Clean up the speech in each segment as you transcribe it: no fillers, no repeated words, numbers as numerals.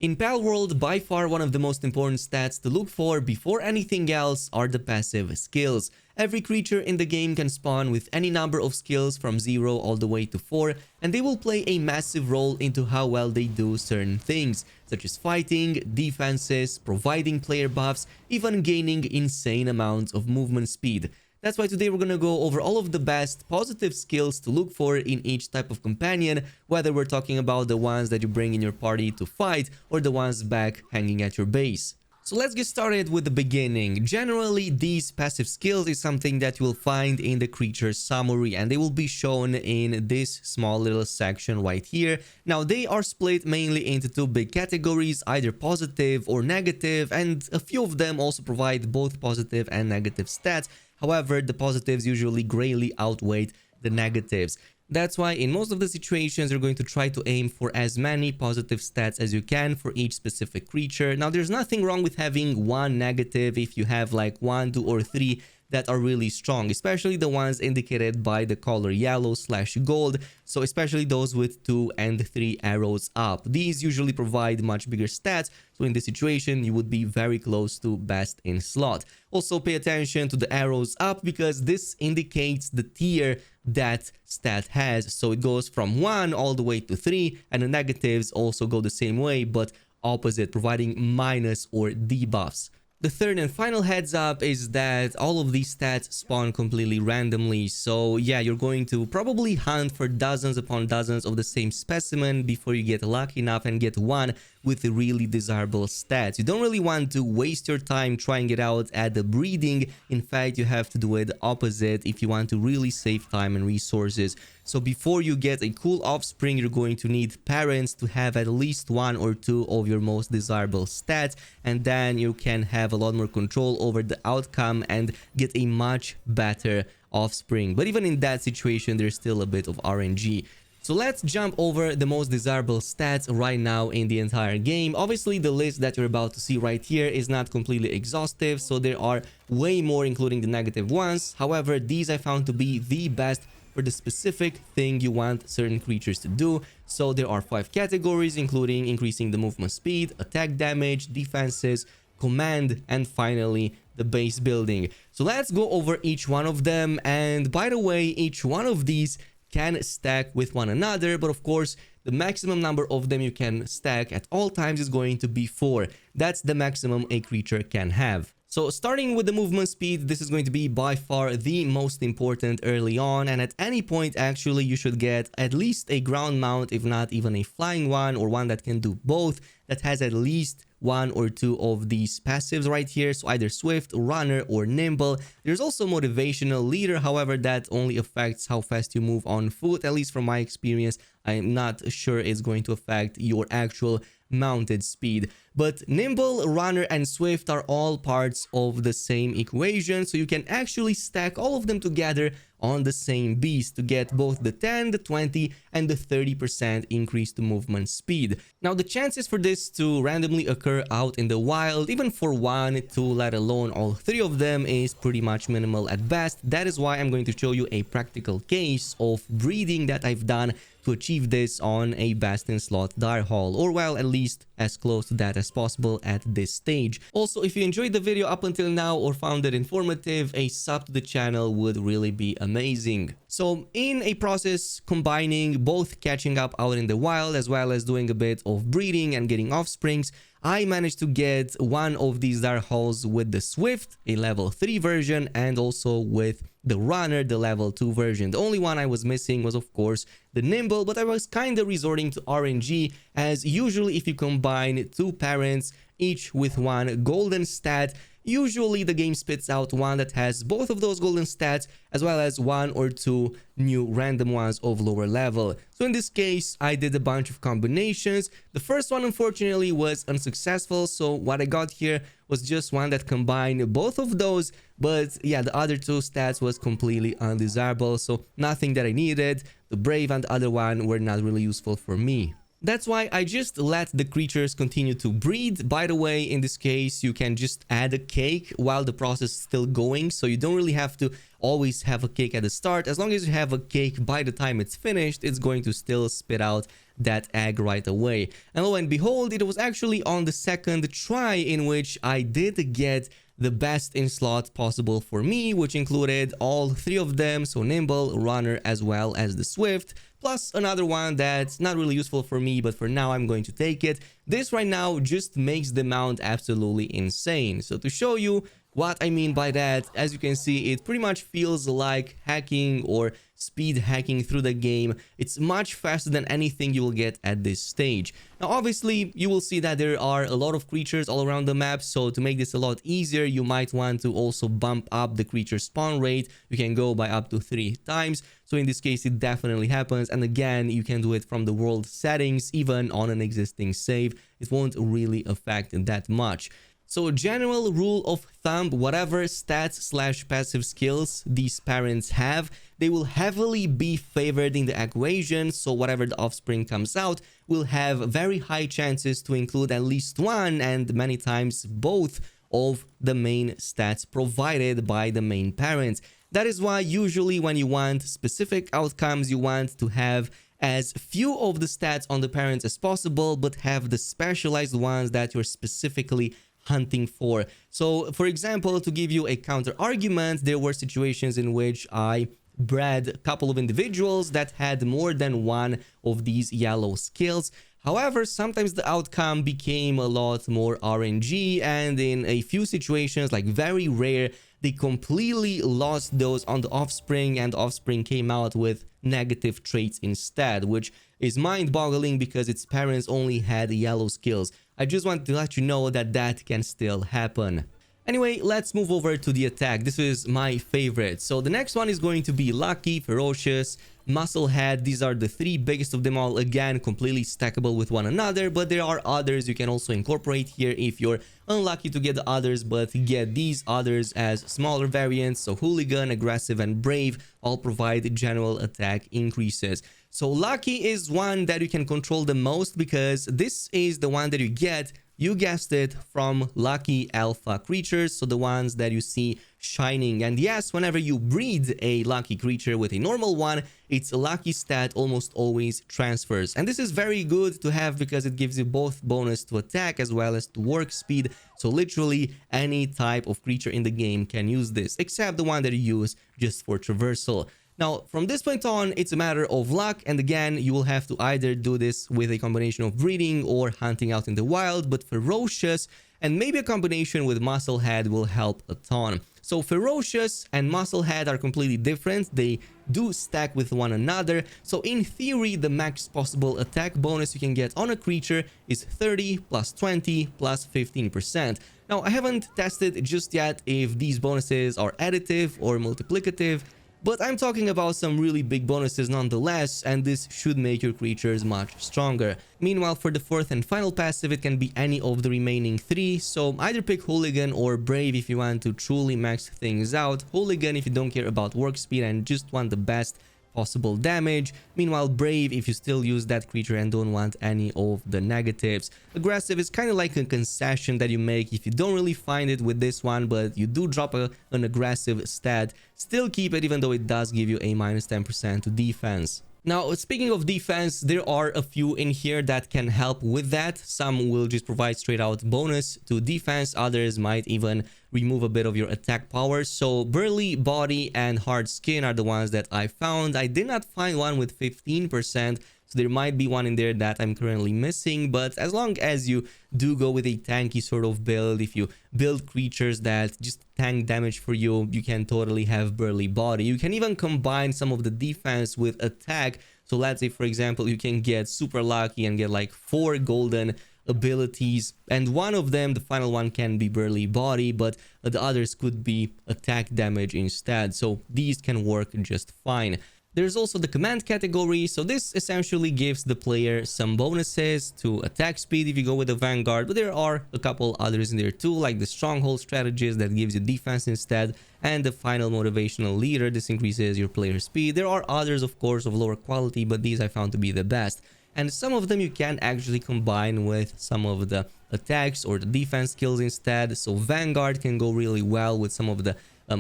In PALWORLD, by far one of the most important stats to look for before anything else are the passive skills. Every creature in the game can spawn with any number of skills from 0 all the way to 4, and they will play a massive role into how well they do certain things, such as fighting, defenses, providing player buffs, even gaining insane amounts of movement speed. That's why today we're gonna go over all of the best positive skills to look for in each type of companion, whether we're talking about the ones that you bring in your party to fight or the ones back hanging at your base. So let's get started with the beginning. Generally, these passive skills is something that you will find in the creature summary, and they will be shown in this small little section right here. Now, they are split mainly into two big categories, either positive or negative, and a few of them also provide both positive and negative stats. However, the positives usually greatly outweigh the negatives. That's why in most of the situations, you're going to try to aim for as many positive stats as you can for each specific creature. Now, there's nothing wrong with having one negative if you have like 1, 2, or 3 that are really strong, especially the ones indicated by the color yellow/gold. So especially those with 2 and 3 arrows up. These usually provide much bigger stats. So in this situation, you would be very close to best in slot. Also pay attention to the arrows up because this indicates the tier that stat has. So it goes from 1 all the way to 3, and the negatives also go the same way, but opposite, providing minus or debuffs. The third and final heads up is that all of these stats spawn completely randomly. So yeah, you're going to probably hunt for dozens upon dozens of the same specimen before you get lucky enough and get one with really desirable stats. You don't really want to waste your time trying it out at the breeding. In fact, you have to do it opposite if you want to really save time and resources. So before you get a cool offspring, you're going to need parents to have at least 1 or 2 of your most desirable stats, and then you can have a lot more control over the outcome and get a much better offspring. But even in that situation, there's still a bit of RNG. So let's jump over the most desirable stats right now in the entire game. Obviously, the list that you're about to see right here is not completely exhaustive, so there are way more, including the negative ones. However, these I found to be the best for the specific thing you want certain creatures to do. So there are 5 categories, including increasing the movement speed, attack damage, defenses, command, and finally the base building. So let's go over each one of them. And by the way, each one of these can stack with one another, but of course the maximum number of them you can stack at all times is going to be 4. That's the maximum a creature can have. So starting with the movement speed, this is going to be by far the most important early on, and at any point actually you should get at least a ground mount, if not even a flying one, or one that can do both, that has at least 1 or 2 of these passives right here. So either swift, runner, or nimble. There's also motivational leader, however that only affects how fast you move on foot. At least from my experience, I'm not sure it's going to affect your actual mounted speed. But nimble, runner, and swift are all parts of the same equation, so you can actually stack all of them together on the same beast to get both the 10, the 20, and the 30% increase to movement speed. Now, the chances for this to randomly occur out in the wild, even for 1, 2, let alone all 3 of them, is pretty much minimal at best. That is why I'm going to show you a practical case of breeding that I've done to achieve this on a best in slot dire haul, or well, at least as close to that as possible at this stage. Also, if you enjoyed the video up until now or found it informative, a sub to the channel would really be amazing. So in a process combining both catching up out in the wild as well as doing a bit of breeding and getting offsprings, I managed to get one of these dire hauls with the Swift, a level 3 version, and also with the Runner, the level 2 version. The only one I was missing was of course the Nimble, but I was kind of resorting to RNG, as usually if you combine 2 parents, each with 1 golden stat, usually the game spits out one that has both of those golden stats as well as 1 or 2 new random ones of lower level. So in this case, I did a bunch of combinations. The first one unfortunately was unsuccessful, so what I got here was just one that combined both of those, but yeah, the other 2 stats was completely undesirable, so nothing that I needed. The Brave and the other one were not really useful for me. That's why I just let the creatures continue to breed. By the way, in this case, you can just add a cake while the process is still going, so you don't really have to always have a cake at the start. As long as you have a cake by the time it's finished, it's going to still spit out that egg right away. And lo and behold, it was actually on the second try in which I did get the best in slot possible for me, which included all three of them, so Nimble, Runner, as well as the Swift, plus another one that's not really useful for me, but for now I'm going to take it. This right now just makes the mount absolutely insane. So to show you what I mean by that, as you can see, it pretty much feels like hacking or speed hacking through the game. It's much faster than anything you will get at this stage. Now, obviously, you will see that there are a lot of creatures all around the map, so to make this a lot easier, you might want to also bump up the creature spawn rate. You can go by up to 3 times. So in this case, it definitely happens. And again, you can do it from the world settings, even on an existing save. It won't really affect that much. So general rule of thumb, whatever stats/passive skills these parents have, they will heavily be favored in the equation. So whatever the offspring comes out will have very high chances to include at least one and many times both of the main stats provided by the main parents. That is why usually when you want specific outcomes, you want to have as few of the stats on the parents as possible, but have the specialized ones that you're specifically hunting for. So for example, to give you a counter argument, there were situations in which I bred a couple of individuals that had more than one of these yellow skills. However, sometimes the outcome became a lot more RNG, and in a few situations, like very rare, they completely lost those on the offspring, and the offspring came out with negative traits instead, which is mind-boggling because its parents only had yellow skills. I just want to let you know that that can still happen. Anyway, let's move over to the attack. This is my favorite. So the next one is going to be Lucky, Ferocious, Musclehead. These are the 3 biggest of them all. Again, completely stackable with one another, but there are others you can also incorporate here if you're unlucky to get the others, but get these others as smaller variants. So Hooligan, Aggressive, and Brave all provide general attack increases. So Lucky is one that you can control the most because this is the one that you get, you guessed it, from lucky alpha creatures, so the ones that you see shining. And yes, whenever you breed a lucky creature with a normal one, its lucky stat almost always transfers. And this is very good to have because it gives you both bonus to attack as well as to work speed. So literally any type of creature in the game can use this, except the one that you use just for traversal. Now, from this point on, it's a matter of luck, and again, you will have to either do this with a combination of breeding or hunting out in the wild, but Ferocious and maybe a combination with Musclehead will help a ton. So Ferocious and Musclehead are completely different. They do stack with one another. So in theory, the max possible attack bonus you can get on a creature is 30 plus 20 plus 15%. Now, I haven't tested just yet if these bonuses are additive or multiplicative, but I'm talking about some really big bonuses nonetheless, and this should make your creatures much stronger. Meanwhile, for the 4th and final passive, it can be any of the remaining 3, so either pick Hooligan or Brave if you want to truly max things out. Hooligan if you don't care about work speed and just want the best possible damage. Meanwhile, Brave if you still use that creature and don't want any of the negatives. Aggressive is kind of like a concession that you make if you don't really find it with this one, but you do drop an aggressive stat. Still keep it even though it does give you a minus 10% to defense. Now, speaking of defense, there are a few in here that can help with that. Some will just provide straight out bonus to defense. Others might even remove a bit of your attack power. So Burly Body and Hard Skin are the ones that I found. I did not find one with 15%. So there might be one in there that I'm currently missing, but as long as you do go with a tanky sort of build, if you build creatures that just tank damage for you, you can totally have Burly Body. You can even combine some of the defense with attack. So let's say, for example, you can get super lucky and get like 4 golden abilities, and one of them, the final one, can be Burly Body, but the others could be attack damage instead. So these can work just fine. There's also the command category, so this essentially gives the player some bonuses to attack speed if you go with the Vanguard, but there are a couple others in there too, like the Stronghold Strategist that gives you defense instead, and the final motivational leader. This increases your player speed. There are others, of course, of lower quality, but these I found to be the best. And some of them you can actually combine with some of the attacks or the defense skills instead. So Vanguard can go really well with some of the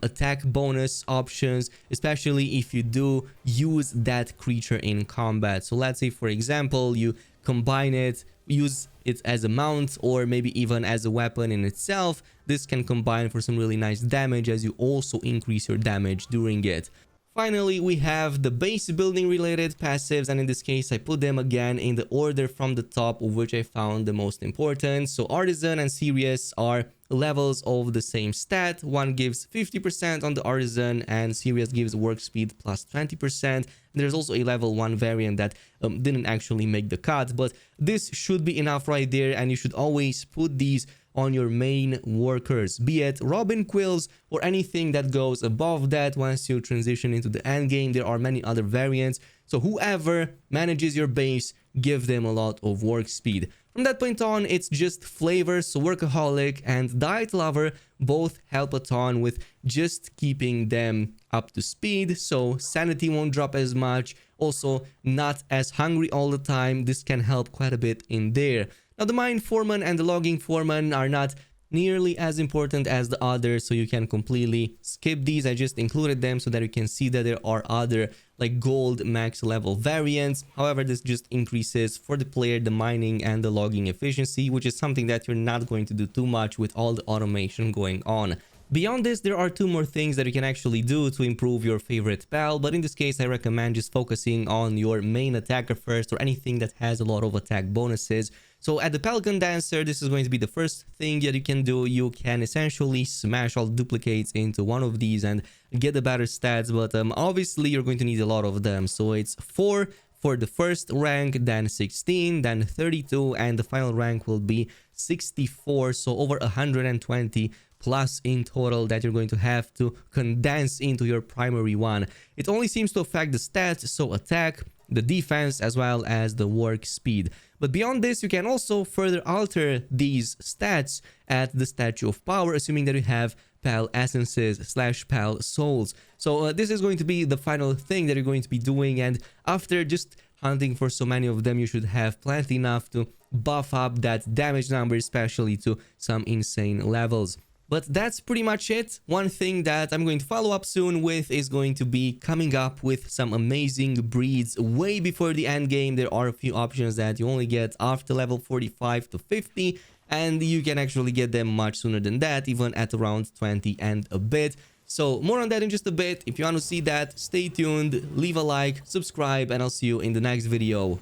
attack bonus options, especially if you do use that creature in combat. So let's say, for example, you combine it, use it as a mount, or maybe even as a weapon in itself. This can combine for some really nice damage, as you also increase your damage during it. Finally, we have the base building related passives, and in this case I put them again in the order from the top, of which I found the most important. So Artisan and Serious are levels of the same stat. One gives 50% on the Artisan and Serious gives work speed plus 20%. There's also a level 1 variant that didn't actually make the cut, but this should be enough right there, and you should always put these on your main workers, be it Robin Quills or anything that goes above that. Once you transition into the end game, there are many other variants, so whoever manages your base, give them a lot of work speed. From that point on, it's just flavors. So Workaholic and Diet Lover both help a ton with just keeping them up to speed, so sanity won't drop as much. Also, not as hungry all the time. This can help quite a bit in there. Now, the Mine Foreman and the Logging Foreman are not nearly as important as the others, so you can completely skip these. I just included them so that you can see that there are other like gold max level variants. However, this just increases for the player the mining and the logging efficiency, which is something that you're not going to do too much with all the automation going on. Beyond this, there are two more things that you can actually do to improve your favorite pal, but in this case I recommend just focusing on your main attacker first, or anything that has a lot of attack bonuses. So at the Pelican Dancer, this is going to be the first thing that you can do. You can essentially smash all duplicates into one of these and get the better stats, but obviously you're going to need a lot of them. So it's 4 for the first rank, then 16, then 32, and the final rank will be 64, so over 120 plus in total that you're going to have to condense into your primary one. It only seems to affect the stats, so attack, the defense, as well as the work speed. But beyond this, you can also further alter these stats at the Statue of Power, assuming that you have PAL Essences / PAL Souls. So this is going to be the final thing that you're going to be doing, and after just hunting for so many of them, you should have plenty enough to buff up that damage number, especially to some insane levels. But that's pretty much it. One thing that I'm going to follow up soon with is going to be coming up with some amazing breeds way before the end game. There are a few options that you only get after level 45 to 50, and you can actually get them much sooner than that, even at around 20 and a bit. So more on that in just a bit. If you want to see that, stay tuned, leave a like, subscribe, and I'll see you in the next video.